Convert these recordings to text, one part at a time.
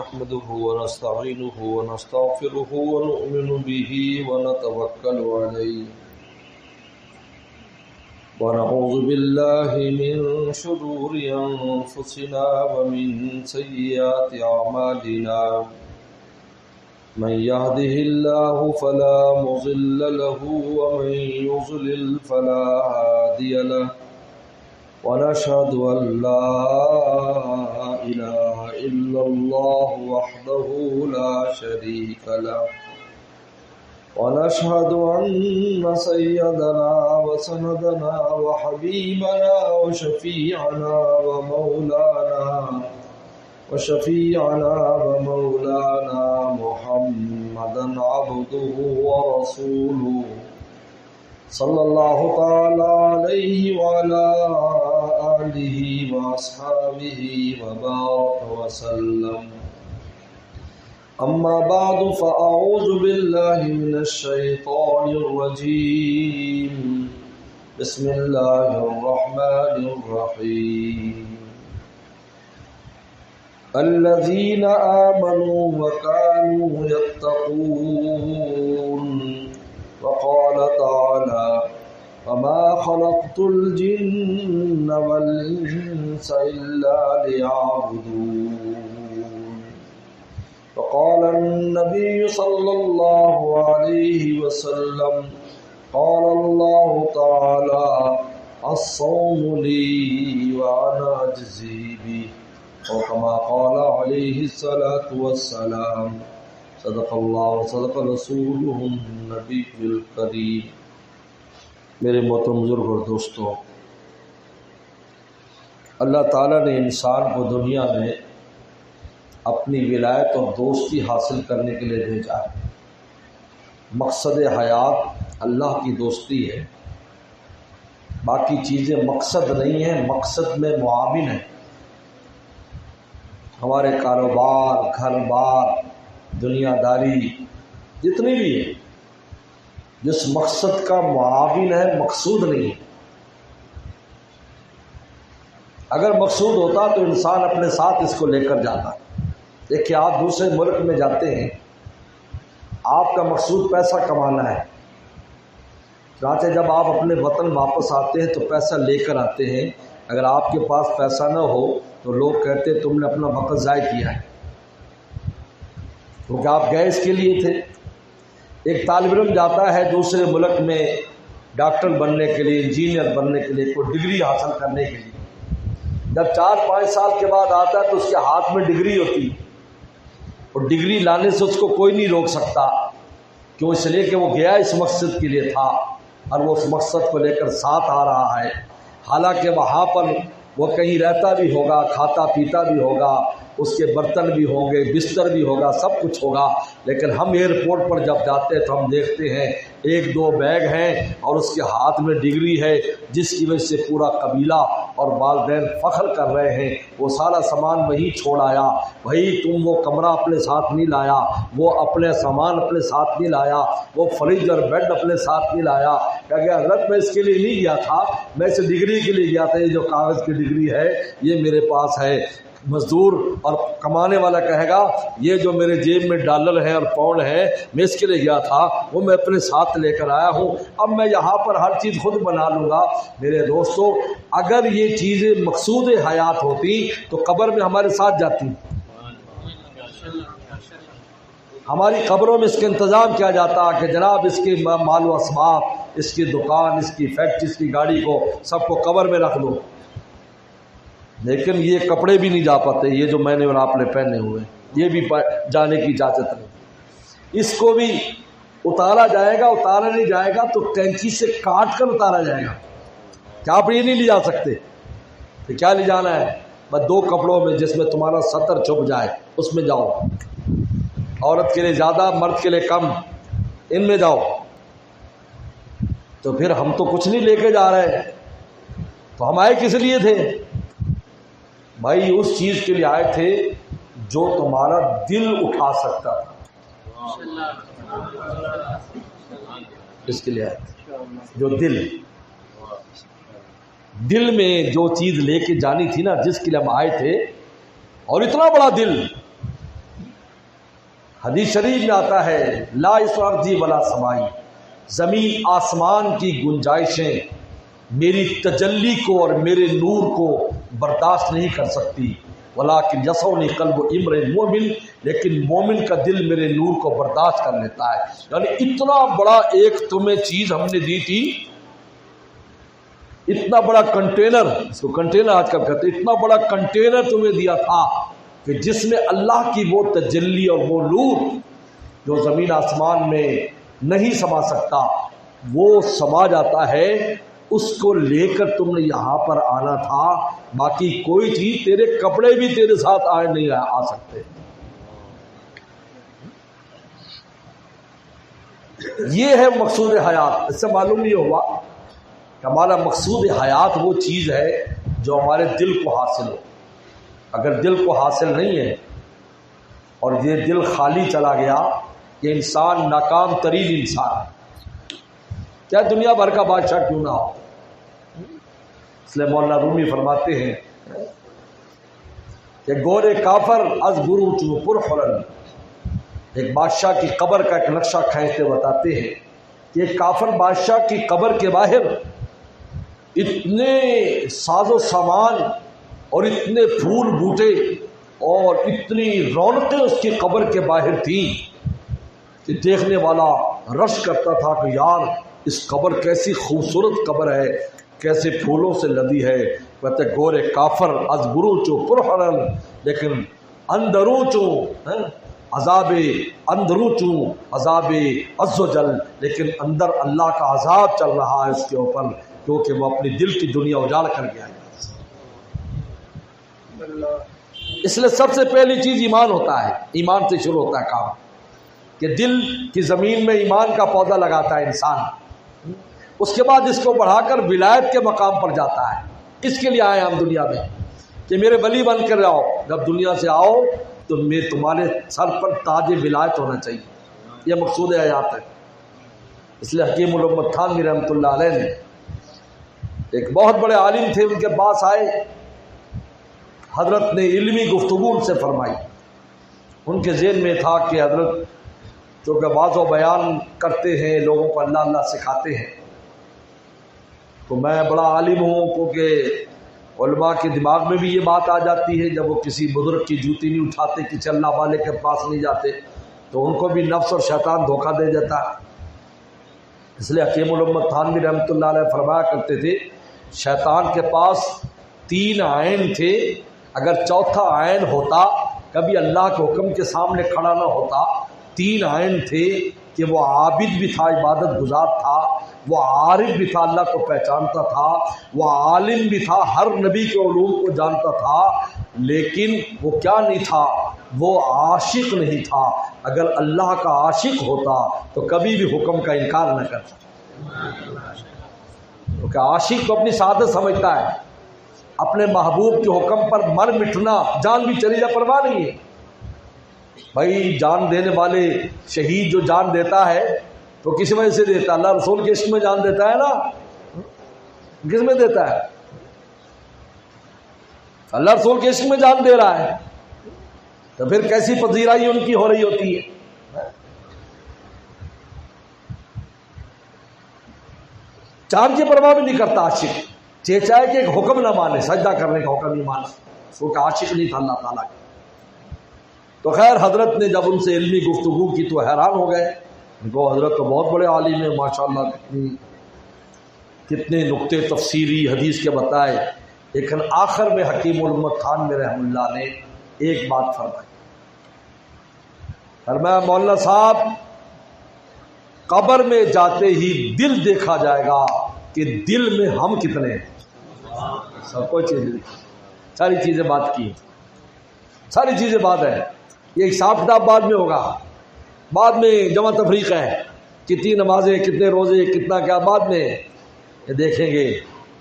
نحمده ونستعينه ونستغفره ونؤمن به ونتوكل عليه ونعوذ بالله من شرور أنفسنا ومن سيئات أعمالنا من يهده الله فلا مضل له ومن يضلل فلا هادي له ونشهد أن لا إله إلا الله وحده لا شريك له ونشهد أن سيدنا وسندنا وحبيبنا وشفيعنا ومولانا محمدا عبده ورسوله صلى الله تعالى عليه وعلى آله وأصحابه وبارك وسلم. أما بعد فأعوذ بالله من الشيطان الرجيم. بسم الله الرحمن الرحيم. الذين آمنوا وكانوا يتقون. وقال تعالى وما خلقت الجن والإنس إلا ليعبدون. وقال النبي صلى الله عليه وسلم قال الله تعالى الصوم لي وأنا أجزي به وكما قال عليه الصلاة والسلام صدق اللہ وصدق رسولہ النبی الکریم. میرے محترم بزرگ اور دوستو، اللہ تعالیٰ نے انسان کو دنیا میں اپنی ولایت اور دوستی حاصل کرنے کے لیے بھیجا ہے. مقصد حیات اللہ کی دوستی ہے، باقی چیزیں مقصد نہیں ہیں، مقصد میں معاون ہیں. ہمارے کاروبار، گھر بار، دنیا داری جتنی بھی ہے، جس مقصد کا معاون ہے، مقصود نہیں ہے. اگر مقصود ہوتا تو انسان اپنے ساتھ اس کو لے کر جاتا. دیکھیں، آپ دوسرے ملک میں جاتے ہیں، آپ کا مقصود پیسہ کمانا ہے. چنانچہ جب آپ اپنے وطن واپس آتے ہیں تو پیسہ لے کر آتے ہیں. اگر آپ کے پاس پیسہ نہ ہو تو لوگ کہتے ہیں تم نے اپنا وقت ضائع کیا ہے، کیونکہ آپ گئے اس کے لیے تھے. ایک طالب علم جاتا ہے دوسرے ملک میں ڈاکٹر بننے کے لیے، انجینئر بننے کے لیے، کوئی ڈگری حاصل کرنے کے لیے. جب 4-5 سال کے بعد آتا ہے تو اس کے ہاتھ میں ڈگری ہوتی ہے، اور ڈگری لانے سے اس کو کوئی نہیں روک سکتا. کیوں؟ اس لیے کہ وہ گیا اس مقصد کے لیے تھا، اور وہ اس مقصد کو لے کر ساتھ آ رہا ہے. حالانکہ وہاں پر وہ کہیں رہتا بھی ہوگا، کھاتا پیتا بھی ہوگا، اس کے برتن بھی ہوں گے، بستر بھی ہوگا، سب کچھ ہوگا. لیکن ہم ایئرپورٹ پر جب جاتے ہیں تو ہم دیکھتے ہیں 1-2 بیگ ہیں اور اس کے ہاتھ میں ڈگری ہے، جس کی وجہ سے پورا قبیلہ اور والدین فخر کر رہے ہیں. وہ سارا سامان وہی چھوڑ آیا. بھائی، تم وہ کمرہ اپنے ساتھ نہیں لایا، وہ اپنے سامان اپنے ساتھ نہیں لایا، وہ فریج اور بیڈ اپنے ساتھ نہیں لایا. کہا کہ حضرت میں اس کے لیے نہیں گیا تھا، میں اس ڈگری کے لیے گیا تھا. یہ جو کاغذ کی ڈگری ہے یہ میرے پاس ہے. مزدور اور کمانے والا کہے گا یہ جو میرے جیب میں ڈالر ہے اور پاؤنڈ ہے، میں اس کے لیے گیا تھا، وہ میں اپنے ساتھ لے کر آیا ہوں. اب میں یہاں پر ہر چیز خود بنا لوں گا. میرے دوستو، اگر یہ چیزیں مقصود حیات ہوتی تو قبر میں ہمارے ساتھ جاتی. ہماری قبروں میں اس کا انتظام کیا جاتا کہ جناب اس کے مال و اسباب، اس کی دکان، اس کی فیکٹری، اس کی گاڑی کو سب کو قبر میں رکھ دو. لیکن یہ کپڑے بھی نہیں جا پاتے، یہ جو میں نے اور آپ نے پہنے ہوئے، یہ بھی جانے کی اجازت نہیں. اس کو بھی اتارا جائے گا، اتارا نہیں جائے گا تو کینچی سے کاٹ کر اتارا جائے گا. کیا آپ یہ نہیں لے جا سکتے؟ تو کیا لے جانا ہے؟ بس 2 کپڑوں میں جس میں تمہارا سطر چھپ جائے اس میں جاؤ. عورت کے لیے زیادہ، مرد کے لیے کم، ان میں جاؤ. تو پھر ہم تو کچھ نہیں لے کے جا رہے، تو ہم آئے کس لیے تھے؟ بھائی اس چیز کے لیے آئے تھے جو تمہارا دل اٹھا سکتا تھا. اس کے لیے آئے تھے جو دل میں جو چیز لے کے جانی تھی نا، جس کے لیے ہم آئے تھے. اور اتنا بڑا دل حدیث شریف میں آتا ہے لا یسرضی ولا سمائی، زمین آسمان کی گنجائشیں میری تجلی کو اور میرے نور کو برداشت نہیں کر سکتی، ولیکن یسعنی قلب امرئ مومن، لیکن مومن کا دل میرے نور کو برداشت کر لیتا ہے۔ یعنی اتنا بڑا ایک تمہیں چیز ہم نے دی تھی، اتنا بڑا کنٹینر، اس کو کنٹینر آج کل کہتے ہیں، اتنا بڑا کنٹینر تمہیں دیا تھا کہ جس میں اللہ کی وہ تجلی اور وہ نور جو زمین آسمان میں نہیں سما سکتا وہ سما جاتا ہے، اس کو لے کر تم نے یہاں پر آنا تھا۔ باقی کوئی چیز، تیرے کپڑے بھی تیرے ساتھ نہیں آ سکتے۔ یہ ہے مقصود حیات۔ اس سے معلوم یہ ہوا کہ ہمارا مقصود حیات وہ چیز ہے جو ہمارے دل کو حاصل ہو۔ اگر دل کو حاصل نہیں ہے اور یہ دل خالی چلا گیا، یہ انسان ناکام ترین انسان ہے، چاہے دنیا بھر کا بادشاہ کیوں نہ ہو۔ اس لیے مولانا رومی فرماتے ہیں کہ گورے کافر از گرو چو پر خلن، ایک بادشاہ کی قبر کا ایک نقشہ کھینچتے بتاتے ہیں کہ ایک کافر بادشاہ کی قبر کے باہر اتنے ساز و سامان اور اتنے پھول بوٹے اور اتنی رونقیں اس کی قبر کے باہر تھیں کہ دیکھنے والا رش کرتا تھا کہ یار اس قبر کیسی خوبصورت قبر ہے، کیسے پھولوں سے لدی ہے۔ کہتے گورے کافر از برو چو پرحرن، لیکن اندرو چو عذاب، اندرو چو عذاب عز و جل، لیکن اندر اللہ کا عذاب چل رہا ہے اس کے اوپر، کیونکہ وہ اپنی دل کی دنیا اجاڑ کر گیا ہے۔ اس لیے سب سے پہلی چیز ایمان ہوتا ہے، ایمان سے شروع ہوتا ہے کام، کہ دل کی زمین میں ایمان کا پودا لگاتا ہے انسان، اس کے بعد اس کو بڑھا کر ولایت کے مقام پر جاتا ہے۔ اس کے لیے آئے ہم دنیا میں کہ میرے ولی بن کر آؤ، جب دنیا سے آؤ تو میں تمہارے سر پر تاج ولایت ہونا چاہیے، یہ مقصود حیات ہے۔ اس لیے حکیم الامت تھانوی رحمۃ اللہ علیہ نے، ایک بہت بڑے عالم تھے، ان کے پاس آئے، حضرت نے علمی گفتگو ان سے فرمائی۔ ان کے ذہن میں تھا کہ حضرت چونکہ واضح و بیان کرتے ہیں، لوگوں کو اللہ اللہ سکھاتے ہیں، تو میں بڑا عالم ہوں، کیونکہ علماء کے دماغ میں بھی یہ بات آ جاتی ہے، جب وہ کسی بزرگ کی جوتی نہیں اٹھاتے، کسی اللہ والے کے پاس نہیں جاتے، تو ان کو بھی نفس اور شیطان دھوکہ دے دیتا ہے۔ اس لیے حکیم الامت تھانوی رحمۃ اللہ علیہ فرمایا کرتے تھے، شیطان کے پاس 3 عین تھے، اگر چوتھا عین ہوتا، کبھی اللہ کے حکم کے سامنے کھڑا نہ ہوتا۔ 3 عین تھے کہ وہ عابد بھی تھا، عبادت گزار تھا، وہ عارف بھی تھا، اللہ کو پہچانتا تھا، وہ عالم بھی تھا، ہر نبی کے علوم کو جانتا تھا، لیکن وہ کیا نہیں تھا، وہ عاشق نہیں تھا۔ اگر اللہ کا عاشق ہوتا تو کبھی بھی حکم کا انکار نہ کرتا، کیونکہ عاشق تو اپنی سعادت سمجھتا ہے، اپنے محبوب کے حکم پر مر مٹنا، جان بھی چلی جائے پرواہ نہیں ہے۔ بھائی جان دینے والے شہید جو جان دیتا ہے تو کس وجہ سے دیتا ہے؟ اللہ رسول کے عشق میں جان دیتا ہے نا، کس میں دیتا ہے؟ اللہ رسول کے عشق میں جان دے رہا ہے، تو پھر کیسی پذیرائی ان کی ہو رہی ہوتی ہے؟ جان کی پرواہ بھی نہیں کرتا عاشق، چاہے کہ ایک حکم نہ مانے، سجدہ کرنے کا حکم نہیں مانا، کیونکہ عاشق نہیں تھا اللہ تعالیٰ کا۔ تو خیر حضرت نے جب ان سے علمی گفتگو کی تو حیران ہو گئے، ان کو حضرت تو بہت بڑے عالم ہیں ماشاءاللہ، کتنے نقطے تفسیری حدیث کے بتائے، لیکن آخر میں حکیم الامت تھانوی رحمۃ اللہ نے ایک بات فرمائی، فرمایا مولانا صاحب قبر میں جاتے ہی دل دیکھا جائے گا کہ دل میں ہم کتنے ہیں۔ سب کوئی چیز ساری چیزیں بات کی، ساری چیزیں بات ہے، یہ حساب کتاب بعد میں ہوگا، بعد میں جمع تفریق ہے، کتنی نمازیں، کتنے روزے، کتنا کیا، بعد میں یہ دیکھیں گے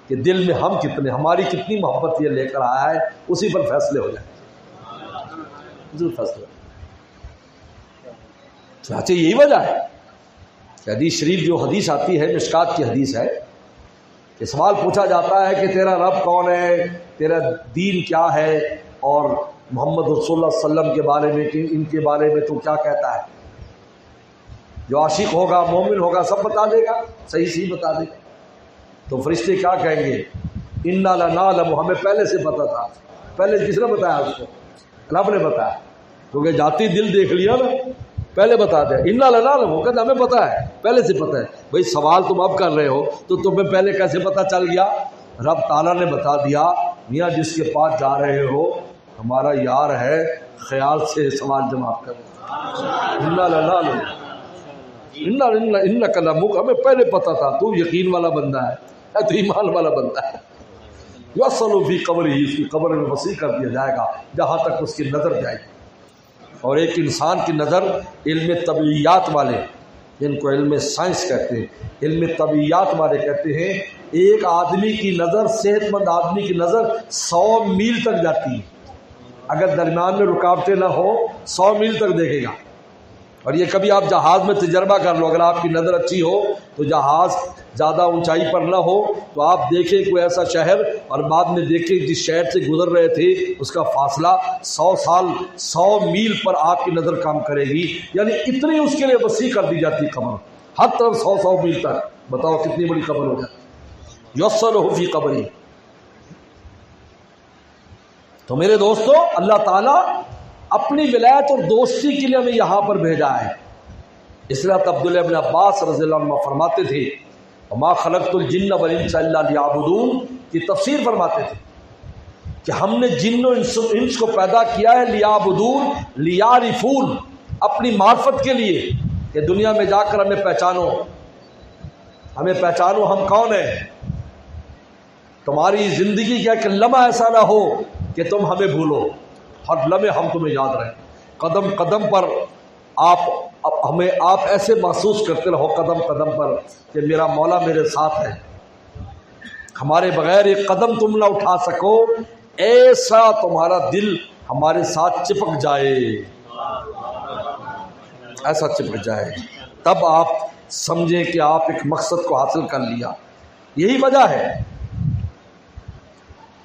کہ دل میں ہم کتنے، ہماری کتنی محبت یہ لے کر آیا ہے، اسی پر فیصلے ہو جائیں، ضرور فیصلے۔ چاچے یہی وجہ ہے کہ حدیث شریف جو حدیث آتی ہے، مشکات کی حدیث ہے، کہ سوال پوچھا جاتا ہے کہ تیرا رب کون ہے، تیرا دین کیا ہے، اور محمد رسول اللہ صلی اللہ علیہ وسلم کے بارے میں کہ ان کے بارے میں تو کیا کہتا ہے؟ جو عاشق ہوگا مومن ہوگا سب بتا دے گا، صحیح بتا دے گا۔ تو فرشتے کیا کہیں گے؟ انا لنعلم، ہمیں پہلے سے پتا تھا۔ پہلے کس نے بتایا اس کو؟ رب نے بتایا، کیونکہ جاتی دل دیکھ لیا نا، پہلے بتا دیا انا لنعلم، وہ کہتا ہمیں پتا ہے، پہلے سے پتا ہے۔ بھائی سوال تم اب کر رہے ہو تو تمہیں پہلے کیسے پتا چل گیا؟ رب تعالیٰ نے بتا دیا، میاں جس کے پاس جا رہے ہو ہمارا یار ہے، خیال سے سوال جواب کرو۔ انا لنعلم انک لمک، ہمیں پہلے پتا تھا تو یقین والا بندہ ہے، تو ایمان والا بندہ ہے۔ یصل فی قبرہ، اس کی قبر میں وسیع کر دیا جائے گا جہاں تک اس کی نظر جائے گی۔ اور ایک انسان کی نظر، علم طبیعیات والے جن کو علم سائنس کہتے ہیں، علم طبیعیات والے کہتے ہیں ایک آدمی کی نظر، صحت مند آدمی کی نظر 100 میل تک جاتی ہے، اگر درمیان میں رکاوٹیں نہ ہو 100 میل تک دیکھے گا۔ اور یہ کبھی آپ جہاز میں تجربہ کر لو، اگر آپ کی نظر اچھی ہو تو جہاز زیادہ اونچائی پر نہ ہو تو آپ دیکھیں کوئی ایسا شہر اور بعد میں دیکھیں جس شہر سے گزر رہے تھے اس کا فاصلہ 100 سال 100 میل پر آپ کی نظر کام کرے گی، یعنی اتنی اس کے لیے وسیع کر دی جاتی قبر، ہر طرف 100 میل تک۔ بتاؤ کتنی بڑی قبر ہو جاتی۔ یصلہ فی قبری۔ تو میرے دوستو، اللہ تعالیٰ اپنی ولایت اور دوستی کے لیے ہمیں یہاں پر بھیجا ہے۔ اس لیے عبداللہ ابن عباس رضی اللہ عنہ فرماتے تھے وما خلقت الجن والانس الا لیعبدون، کی تفسیر فرماتے تھے کہ ہم نے جن و انس کو پیدا کیا ہے لیعبدون، لیعرفون، اپنی معرفت کے لیے، کہ دنیا میں جا کر ہمیں پہچانو، ہمیں پہچانو ہم کون ہیں۔ تمہاری زندگی کا ایک لمحہ ایسا نہ ہو کہ تم ہمیں بھولو، ہر لمحے ہم تمہیں یاد رہیں، قدم قدم پر آپ ایسے محسوس کرتے رہو قدم قدم پر کہ میرا مولا میرے ساتھ ہے، ہمارے بغیر ایک قدم تم نہ اٹھا سکو، ایسا تمہارا دل ہمارے ساتھ چپک جائے، ایسا چپک جائے، تب آپ سمجھیں کہ آپ ایک مقصد کو حاصل کر لیا۔ یہی وجہ ہے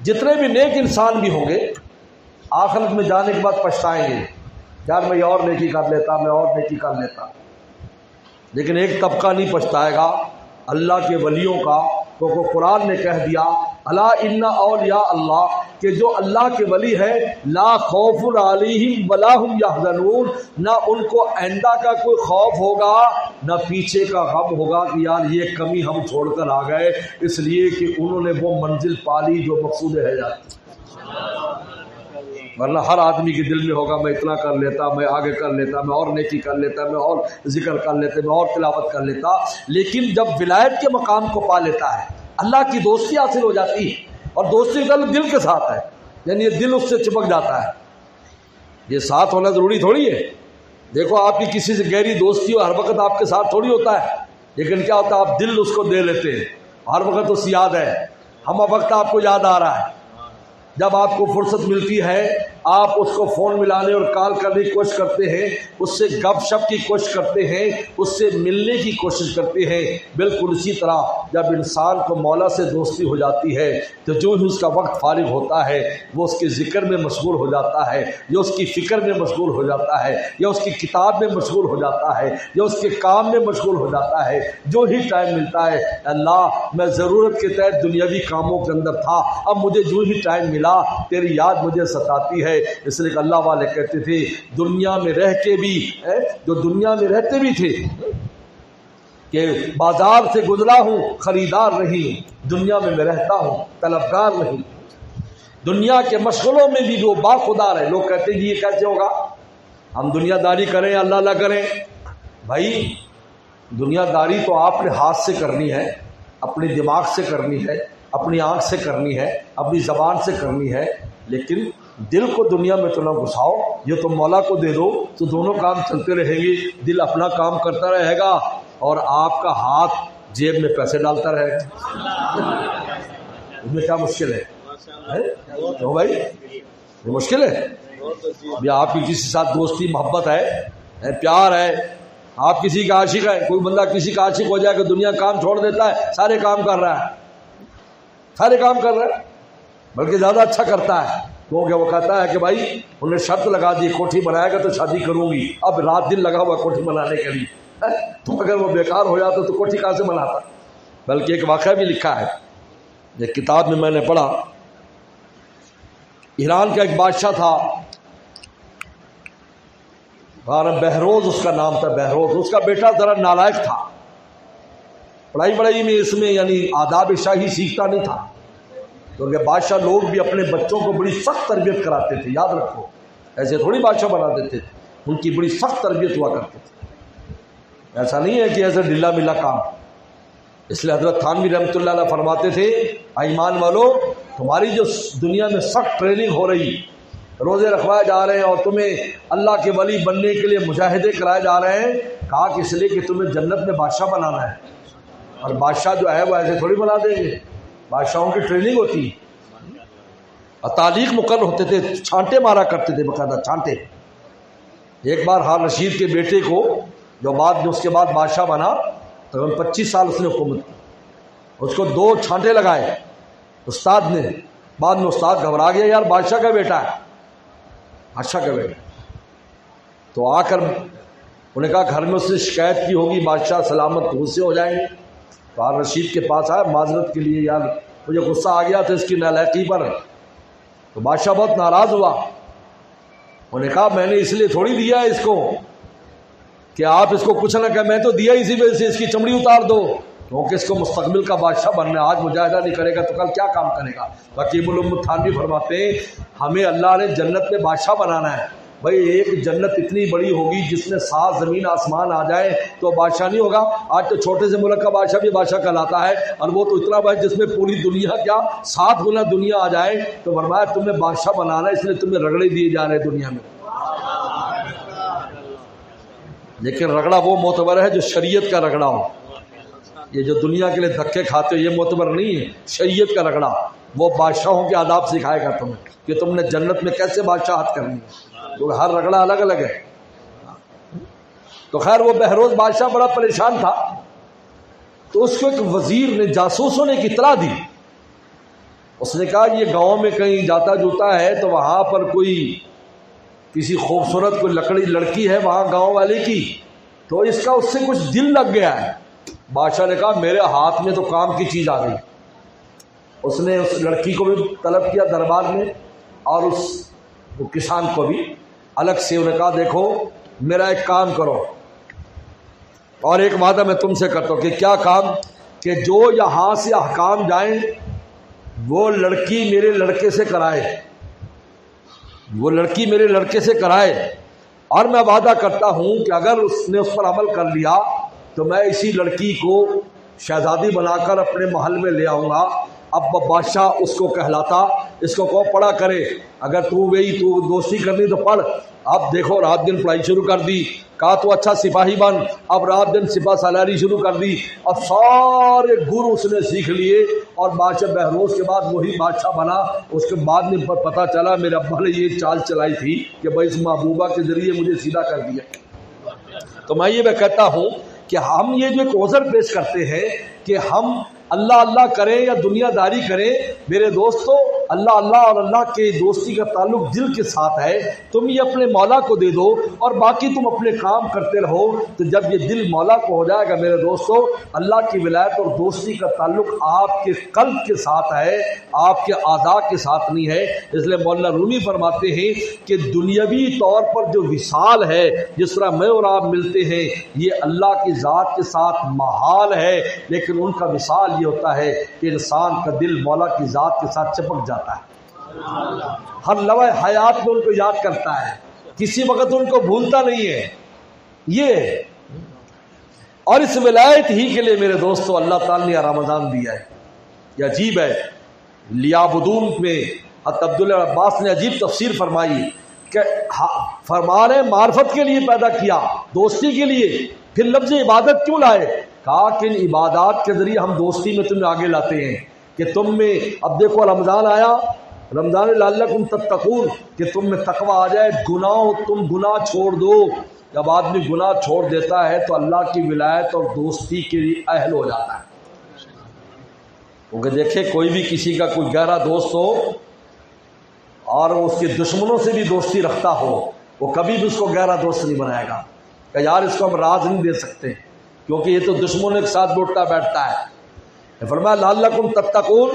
جتنے بھی نیک انسان بھی ہوں گے آخرت میں جانے کے بعد پچھتائیں گے، یار میں اور نیکی کر لیتا، میں اور نیکی کر لیتا، لیکن ایک طبقہ نہیں پچھتائے گا، اللہ کے ولیوں کا، کیونکہ قرآن نے کہہ دیا الا ان اولیاء اللہ، کہ جو اللہ کے ولی ہے لا خوف علیہم ولا هم یحزنون، نہ ان کو آئندہ کا کوئی خوف ہوگا نہ پیچھے کا غم ہوگا کہ یار یہ کمی ہم چھوڑ کر آ گئے، اس لیے کہ انہوں نے وہ منزل پالی جو مقصود ہے جاتی۔ ورنہ ہر آدمی کے دل میں ہوگا میں اتنا کر لیتا، میں آگے کر لیتا، میں اور نیکی کر لیتا، میں اور ذکر کر لیتا، میں اور تلاوت کر لیتا، لیکن جب ولایت کے مقام کو پا لیتا ہے، اللہ کی دوستی حاصل ہو جاتی ہے، اور دوستی دل کے ساتھ ہے، یعنی یہ دل اس سے چپک جاتا ہے۔ یہ ساتھ ہونا ضروری تھوڑی ہے، دیکھو آپ کی کسی سے گہری دوستی ہو ہر وقت آپ کے ساتھ تھوڑی ہوتا ہے، لیکن کیا ہوتا ہے آپ دل اس کو دے لیتے ہیں، ہر وقت اس یاد ہے، ہم وقت آپ کو یاد آ رہا ہے، جب آپ کو فرصت ملتی ہے آپ اس کو فون ملانے اور کال کرنے کی کوشش کرتے ہیں، اس سے گپ شپ کی کوشش کرتے ہیں، اس سے ملنے کی کوشش کرتے ہیں۔ بالکل اسی طرح جب انسان کو مولا سے دوستی ہو جاتی ہے تو جو ہی اس کا وقت فارغ ہوتا ہے وہ اس کے ذکر میں مشغول ہو جاتا ہے، یا اس کی فکر میں مشغول ہو جاتا ہے، یا اس کی کتاب میں مشغول ہو جاتا ہے، یا اس کے کام میں مشغول ہو جاتا ہے۔ جو ہی ٹائم ملتا ہے اللہ میں ضرورت کے تحت دنیاوی کاموں کے اندر تھا، اب مجھے جو ہی ٹائم ملا تیری یاد مجھے ستاتی ہے۔ اس لیے کہ اللہ والے کہتے تھے دنیا میں رہ کے بھی، جو دنیا میں رہتے بھی تھے کہ بازار سے گزرا ہوں خریدار نہیں، دنیا میں رہتا ہوں طلبگار نہیں، دنیا کے مشغلوں میں بھی وہ باخودار ہے۔ لوگ کہتے ہیں جی یہ کیسے ہوگا، ہم دنیا داری کریں اللہ نہ کریں؟ بھائی دنیا داری تو آپ نے ہاتھ سے کرنی ہے، اپنے دماغ سے کرنی ہے، اپنی آنکھ سے کرنی ہے، اپنی زبان سے کرنی ہے، لیکن دل کو دنیا میں تو نہ گھساؤ، یہ تو مولا کو دے دو تو دونوں کام چلتے رہیں گے، دل اپنا کام کرتا رہے گا اور آپ کا ہاتھ جیب میں پیسے ڈالتا رہے گا۔ اس میں کیا مشکل ہے کیوں بھائی؟ یہ مشکل ہے؟ ابھی آپ کی کسی ساتھ دوستی محبت ہے، پیار ہے، آپ کسی کا عاشق ہے، کوئی بندہ کسی کا عاشق ہو جائے کہ دنیا کام چھوڑ دیتا ہے، سارے کام کر رہا ہے، سارے کام کر رہا ہے، بلکہ زیادہ اچھا کرتا ہے، کیونکہ وہ کہتا ہے کہ بھائی انہوں نے شرط لگا دی کوٹھی بنائے گا تو شادی کروں گی، اب رات دن لگا ہوا کوٹھی بنانے کے لیے، تو اگر وہ بیکار ہو جاتا تو کوٹھی کہاں سے بناتا؟ بلکہ ایک واقعہ بھی لکھا ہے، ایک کتاب میں نے پڑھا، ایران کا ایک بادشاہ تھا، بہروز اس کا نام تھا، بہروز۔ اس کا بیٹا ذرا نالائق تھا، پڑھائی میں اس میں یعنی آداب شاہی سیکھتا نہیں تھا، کیونکہ بادشاہ لوگ بھی اپنے بچوں کو بڑی سخت تربیت کراتے تھے، یاد رکھو، ایسے تھوڑی بادشاہ بنا دیتے تھے، ان کی بڑی سخت تربیت ہوا کرتی تھی، ایسا نہیں ہے کہ ایسے ڈھیلا ملا کام۔ اس لیے حضرت تھانوی رحمۃ اللہ علیہ فرماتے تھے، ایمان والو تمہاری جو دنیا میں سخت ٹریننگ ہو رہی، روزے رکھوائے جا رہے ہیں اور تمہیں اللہ کے ولی بننے کے لیے مجاہدے کرائے جا رہے ہیں، کہا کہ اس لیے کہ تمہیں جنت میں بادشاہ بنانا ہے، اور بادشاہ جو ہے وہ ایسے تھوڑی بنا دیں گے، بادشاہوں کی ٹریننگ ہوتی ہے، اور تعلیق مقرر ہوتے تھے، چھانٹے مارا کرتے تھے باقاعدہ چھانٹے۔ ایک بار ہارون رشید کے بیٹے کو جو بعد میں اس کے بعد بادشاہ بنا، تقریباً 25 سال اس نے حکومت کی، اس کو 2 چھانٹے لگائے استاد نے، بعد میں استاد گھبرا گیا، یار بادشاہ کا بیٹا ہے، بادشاہ کا بیٹا، تو آ کر انہوں نے کہا گھر میں اس نے شکایت کی ہوگی، بادشاہ سلامت غصے ہو جائیں گے، تو ہارون رشید کے پاس آیا معذرت کے لیے، یار مجھے غصہ آ گیا تھا اس کی نالائقی پر، تو بادشاہ بہت ناراض ہوا، انہوں نے کہا میں نے اس لیے تھوڑی دیا ہے اس کو کہ آپ اس کو کچھ نہ کہیں، میں تو دیا اسی وجہ سے اس کی چمڑی اتار دو، کیونکہ اس کو مستقبل کا بادشاہ بننا ہے، آج مجاہدہ نہیں کرے گا تو کل کیا کام کرے گا۔ حکیم الامت تھانوی فرماتے ہیں ہمیں اللہ نے جنت میں بادشاہ بنانا ہے، بھائی ایک جنت اتنی بڑی ہوگی جس میں 7 زمین آسمان آ جائے تو بادشاہ نہیں ہوگا؟ آج تو چھوٹے سے ملک کا بادشاہ بھی بادشاہ کہلاتا ہے، اور وہ تو اتنا بڑا جس میں پوری دنیا کیا 7 گنا دنیا آ جائے، تو فرمایا تمہیں بادشاہ بنانا ہے، اس لیے تمہیں رگڑے دیے جا رہے ہیں دنیا میں، لیکن رگڑا وہ معتبر ہے جو شریعت کا رگڑا ہو، یہ جو دنیا کے لیے دھکے کھاتے ہو یہ معتبر نہیں ہے، شریعت کا رگڑا وہ بادشاہوں کے آداب سکھائے گا تمہیں کہ تم نے جنت میں کیسے بادشاہت کرنی ہے، کیونکہ ہر رگڑا الگ الگ ہے۔ تو خیر وہ بہروز بادشاہ بڑا پریشان تھا، تو اس کو ایک وزیر نے، جاسوسوں نے ایک اطلاع دی، اس نے کہا یہ گاؤں میں کہیں جاتا جوتا ہے تو وہاں پر کوئی کسی خوبصورت کوئی لڑکی ہے وہاں گاؤں والے کی، تو اس کا اس سے کچھ دل لگ گیا ہے۔ بادشاہ نے کہا میرے ہاتھ میں تو کام کی چیز آ گئی، اس نے اس لڑکی کو بھی طلب کیا دربار میں، اور اس کسان کو بھی الگ سے، انہوں نے کہا دیکھو میرا ایک کام کرو، اور ایک وعدہ میں تم سے کرتا ہوں، کہ کیا کام؟ کہ جو یہاں سے احکام جائیں وہ لڑکی میرے لڑکے سے کرائے، وہ لڑکی میرے لڑکے سے کرائے، اور میں وعدہ کرتا ہوں کہ اگر اس نے اس پر عمل کر لیا تو میں اسی لڑکی کو شہزادی بنا کر اپنے محل میں لے آؤں گا۔ اب بادشاہ اس کو کہلاتا، اس کو پڑھا کرے، اگر تو دوستی کرنی تو پڑھ۔ اب دیکھو رات دن پڑھائی شروع کر دی، کہا تو اچھا سپاہی بن، اب رات دن سپاہ سالاری شروع کر دی، اب سارے گر اس نے سیکھ لیے، اور بادشاہ بہروز کے بعد وہی بادشاہ بنا۔ اس کے بعد میں پتہ چلا میرے ابا نے یہ چال چلائی تھی کہ بھائی اس محبوبہ کے ذریعے مجھے سیدھا کر دیا۔ تو میں کہتا ہوں کہ ہم یہ جو ایک عذر پیش کرتے ہیں کہ ہم اللہ اللہ کریں یا دنیا داری کریں، میرے دوستو اللہ اللہ اور اللہ کے دوستی کا تعلق دل کے ساتھ ہے، تم یہ اپنے مولا کو دے دو اور باقی تم اپنے کام کرتے رہو، تو جب یہ دل مولا کو ہو جائے گا میرے دوستو، اللہ کی ولایت اور دوستی کا تعلق آپ کے قلب کے ساتھ ہے، آپ کے اعضاء کے ساتھ نہیں ہے۔ اس لیے مولانا رومی فرماتے ہیں کہ دنیاوی طور پر جو وصال ہے، جس طرح میں اور آپ ملتے ہیں، یہ اللہ کی ذات کے ساتھ محال ہے، لیکن ان کا وصال یہ ہوتا ہے کہ انسان کا دل مولا کی ذات کے ساتھ چپک جاتا ہے، ہر لمحہ حیات میں ان کو یاد کرتا ہے، کسی وقت ان کو بھولتا نہیں ہے یہ۔ اور اس ولایت ہی کے لیے میرے دوستو اللہ تعالیٰ نے رمضان دیا ہے، یہ عجیب ہے۔ لیابدون میں حضرت عبداللہ عباس نے عجیب تفسیر فرمائی کہ فرما رہے معرفت کے لیے پیدا کیا، دوستی کے لیے، پھر لفظ عبادت کیوں لائے؟ کہا کہ ان عبادات کے ذریعے ہم دوستی میں تمہیں آگے لاتے ہیں، کہ تم میں اب دیکھو رمضان آیا، رمضان لعلکم تتقون، کہ تم میں تقوی آ جائے، تم گناہ چھوڑ دو۔ جب آدمی گناہ چھوڑ دیتا ہے تو اللہ کی ولایت اور دوستی کے لیے اہل ہو جاتا ہے۔ کیونکہ دیکھیں کوئی بھی کسی کا کوئی گہرا دوست ہو اور وہ اس کے دشمنوں سے بھی دوستی رکھتا ہو، وہ کبھی بھی اس کو گہرا دوست نہیں بنائے گا کہ یار اس کو ہم راز نہیں دے سکتے کیونکہ یہ تو دشمنوں کے ساتھ اٹھتا بیٹھتا ہے۔ فرمایا لعلکم تتقون،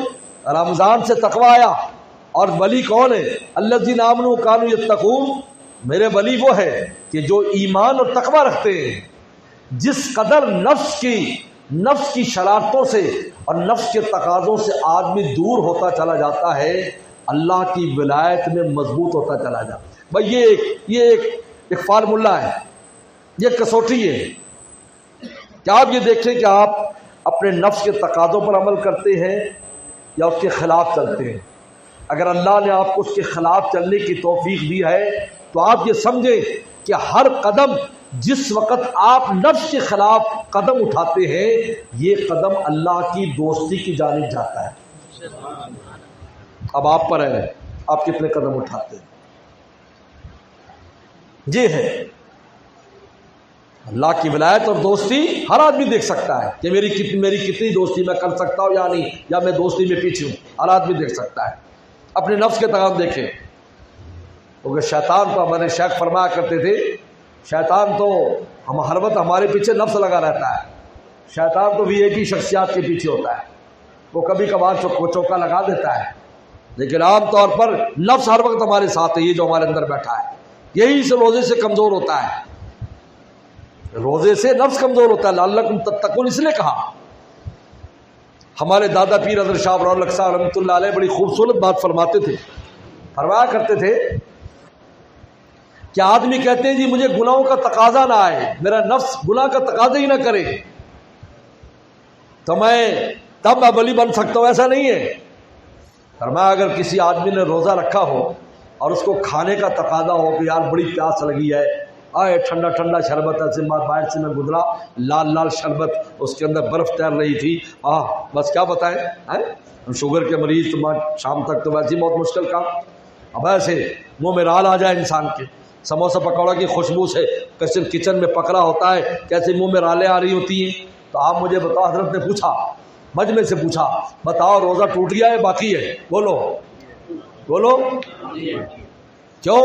رمضان سے تقوی آیا، اور ولی کون ہے؟ الذین آمنوا کانوا یتقون، میرے ولی وہ ہے کہ جو ایمان اور تقوی رکھتے ہیں۔ جس قدر نفس کی شرارتوں سے اور نفس کے تقاضوں سے آدمی دور ہوتا چلا جاتا ہے، اللہ کی ولایت میں مضبوط ہوتا چلا جاتا ہے۔ بھائی یہ ایک فارمولہ ہے، یہ کسوٹی ہے کہ آپ یہ دیکھیں کہ آپ اپنے نفس کے تقاضوں پر عمل کرتے ہیں یا اس کے خلاف چلتے ہیں۔ اگر اللہ نے آپ کو اس کے خلاف چلنے کی توفیق دی ہے تو آپ یہ سمجھیں کہ ہر قدم جس وقت آپ نفس کے خلاف قدم اٹھاتے ہیں، یہ قدم اللہ کی دوستی کی جانب جاتا ہے۔ اب آپ پر ہے آپ کتنے قدم اٹھاتے ہیں۔ یہ ہے اللہ کی ولایت اور دوستی۔ ہر آدمی دیکھ سکتا ہے کہ میری کتنی دوستی میں کر سکتا ہوں یا نہیں، یا میں دوستی میں پیچھے ہوں، ہر آدمی دیکھ سکتا ہے۔ اپنے نفس کے تقاضے دیکھیں، کیونکہ شیطان تو ہمارے شیخ فرمایا کرتے تھے، شیطان تو ہر وقت ہمارے پیچھے نفس لگا رہتا ہے۔ شیطان تو بھی ایک ہی شخصیات کے پیچھے ہوتا ہے، وہ کبھی کبھار چوکا لگا دیتا ہے، لیکن عام طور پر نفس ہر وقت ہمارے ساتھ ہے، یہ جو ہمارے اندر بیٹھا ہے، یہی سے روزے سے کمزور ہوتا ہے۔ روزے سے نفس کمزور ہوتا ہے۔ لعلکم تتقون اس لیے کہا۔ ہمارے دادا پیر حضرت شاہ رولق صاحب رحمۃ اللہ علیہ بڑی خوبصورت بات فرماتے تھے، فرمایا کرتے تھے کہ آدمی کہتے ہیں جی مجھے گناہوں کا تقاضا نہ آئے، میرا نفس گناہ کا تقاضا ہی نہ کرے تو تب میں ولی بن سکتا ہوں۔ ایسا نہیں ہے۔ فرمایا اگر کسی آدمی نے روزہ رکھا ہو اور اس کو کھانے کا تقاضا ہو کہ یار بڑی پیاس لگی ہے، آئے ٹھنڈا ٹھنڈا شربت ایسے باہر سے میں گزرا، لال لال شربت، اس کے اندر برف تیر رہی تھی، بس کیا بتائیں، ہم شوگر کے مریض تو شام تک تو ویسے ہی بہت مشکل کام۔ اب ایسے منہ میں رال آ جائے انسان کے، سموسہ پکوڑا کی خوشبو سے کیسے کچن میں پکڑا ہوتا ہے، کیسے منہ میں رالیں آ رہی ہوتی ہیں۔ تو آپ مجھے بتاؤ، حضرت نے پوچھا، مجمع سے پوچھا، بتاؤ روزہ ٹوٹ گیا ہے باقی ہے؟ بولو کیوں؟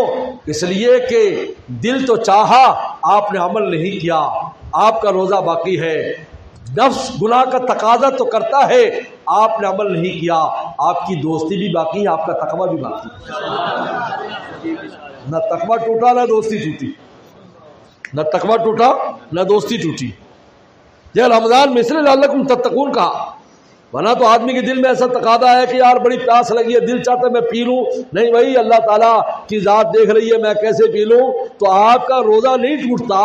اس لیے کہ دل تو چاہا، آپ نے عمل نہیں کیا، آپ کا روزہ باقی ہے۔ نفس گناہ کا تقاضا تو کرتا ہے، آپ نے عمل نہیں کیا، آپ کی دوستی بھی باقی ہے، آپ کا تقویٰ بھی باقی ہے۔ نہ تقویٰ ٹوٹا نہ دوستی ٹوٹی، نہ تقویٰ ٹوٹا نہ دوستی ٹوٹی۔ یہ رمضان میں اس لیے لعلکم تتقون کہا، ورنہ تو آدمی کے دل میں ایسا تقاضا ہے کہ یار بڑی پیاس لگی ہے، دل چاہتا ہے میں پی لوں، نہیں بھائی اللہ تعالیٰ کی ذات دیکھ رہی ہے میں کیسے پی لوں، تو آپ کا روزہ نہیں ٹوٹتا،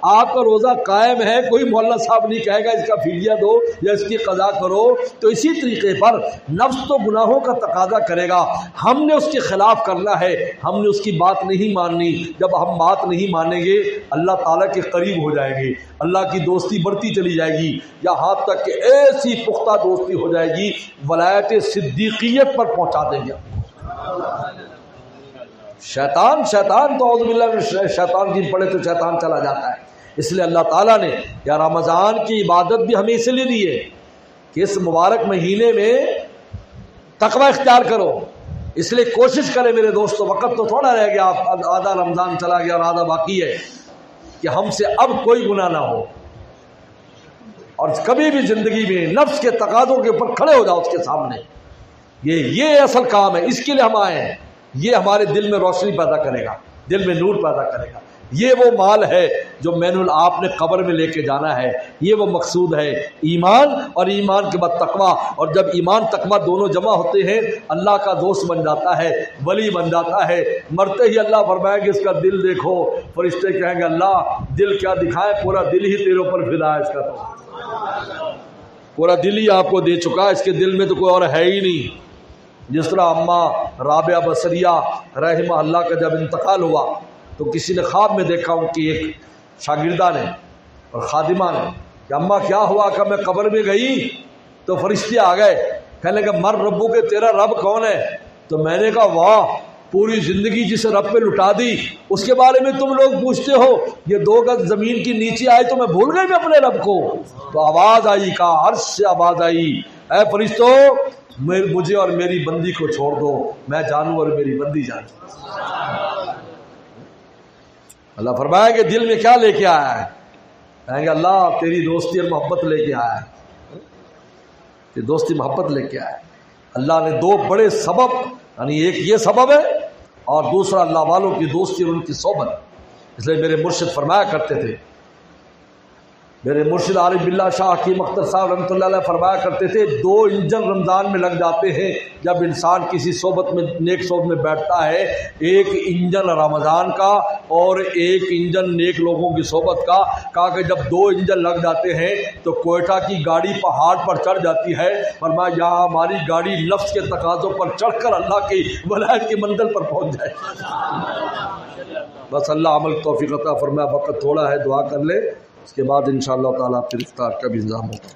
آپ کا روزہ قائم ہے۔ کوئی مولانا صاحب نہیں کہے گا اس کا فدیہ دو یا اس کی قضا کرو۔ تو اسی طریقے پر نفس تو گناہوں کا تقاضا کرے گا، ہم نے اس کے خلاف کرنا ہے، ہم نے اس کی بات نہیں ماننی۔ جب ہم بات نہیں مانیں گے اللہ تعالیٰ کے قریب ہو جائیں گے، اللہ کی دوستی بڑھتی چلی جائے گی، یہاں تک کہ ایسی پختہ دوستی ہو جائے گی ولایت صدیقیت پر پہنچا دیں گے۔ شیطان تو اعوذ باللہ من شیطان کی پڑے تو شیطان چلا جاتا ہے۔ اس لیے اللہ تعالیٰ نے یا رمضان کی عبادت بھی ہمیں اس لیے دی ہے کہ اس مبارک مہینے میں تقوی اختیار کرو۔ اس لیے کوشش کریں میرے دوستو، وقت تو تھوڑا رہ گیا، آدھا رمضان چلا گیا اور آدھا باقی ہے، کہ ہم سے اب کوئی گناہ نہ ہو، اور کبھی بھی زندگی میں نفس کے تقاضوں کے اوپر کھڑے ہو جاؤ اس کے سامنے۔ یہ اصل کام ہے، اس کے لیے ہم آئے ہیں۔ یہ ہمارے دل میں روشنی پیدا کرے گا، دل میں نور پیدا کرے گا۔ یہ وہ مال ہے جو آپ نے قبر میں لے کے جانا ہے، یہ وہ مقصود ہے، ایمان اور ایمان کے بعد تقوی۔ اور جب ایمان تقوی دونوں جمع ہوتے ہیں اللہ کا دوست بن جاتا ہے، ولی بن جاتا ہے۔ مرتے ہی اللہ فرمائے گا اس کا دل دیکھو، فرشتے کہیں گے اللہ دل کیا دکھائے، پورا دل ہی تیرے اوپر فدا ہے، اس کا تو پورا دل ہی آپ کو دے چکا ہے، اس کے دل میں تو کوئی اور ہے ہی نہیں۔ جس طرح اماں رابعہ بصریہ رحمہ اللہ کا جب انتقال ہوا تو کسی نے خواب میں دیکھا، ان کی ایک شاگردہ نے اور خادمہ نے، کہ اماں کیا ہوا؟ کہ میں قبر میں گئی تو فرشتے آ گئے، کہنے لگے مر ربو کے تیرا رب کون ہے؟ تو میں نے کہا واہ، پوری زندگی جسے رب پہ لٹا دی اس کے بارے میں تم لوگ پوچھتے ہو، یہ 2 گز زمین کی نیچے آئے تو میں بھول گئی میں اپنے رب کو۔ تو آواز آئی، کہا عرش سے آواز آئی، اے فرشتوں مجھے اور میری بندی کو چھوڑ دو، میں جانوں اور میری بندی جانو۔ اللہ فرمائے کہ دل میں کیا لے کے آیا ہے؟ کہیں گے اللہ تیری دوستی اور محبت لے کے آیا ہے، تیری دوستی محبت لے کے آیا ہے۔ اللہ نے دو بڑے سبب، یعنی ایک یہ سبب ہے اور دوسرا اللہ والوں کی دوستی اور ان کی صحبت۔ اس لیے میرے مرشد فرمایا کرتے تھے، میرے مرشد عارف باللہ شاہ حکیم اختر صاحب رحمۃ اللہ علیہ فرمایا کرتے تھے، دو انجن رمضان میں لگ جاتے ہیں جب انسان کسی صحبت میں، نیک صحبت میں بیٹھتا ہے، ایک انجن رمضان کا اور ایک انجن نیک لوگوں کی صحبت کا۔ کہا کہ جب دو انجن لگ جاتے ہیں تو کوئٹہ کی گاڑی پہاڑ پر چڑھ جاتی ہے، فرمایا یہاں ہماری گاڑی نفس کے تقاضوں پر چڑھ کر اللہ کی ولایت کی منزل پر پہنچ جائے۔ بس اللہ عمل توفیق عطا فرمائے۔ وقت تھوڑا ہے، دعا کر لے، اس کے بعد انشاءاللہ تعالیٰ پھر افطار کا بھی انتظام ہوگا۔